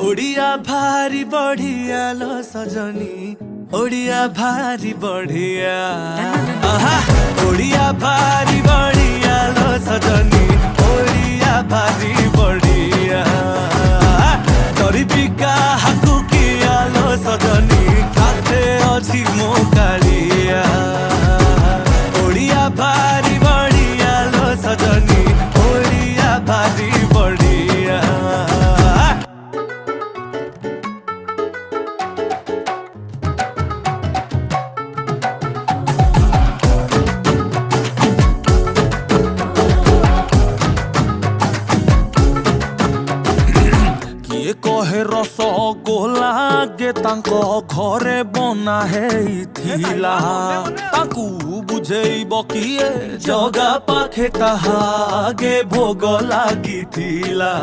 ओडिया भारी बढ़िया लो सजनी, ओडिया भारी बढ़िया। आहा ओडिया भारी बढ़िया लो सजनी, ओडिया भारी बढ़िया। गरीबिका हाकु किया लो सजनी, साथे अछि मो कालिया। ओडिया भारी बढ़िया लो सजनी, ओडिया भारी बढ़िया। कहे रसगोला गे तांको घरे बना हेइथिला, तांकू बुझेइब किए जगा पाखे ताहा गे भोग लागिथिला।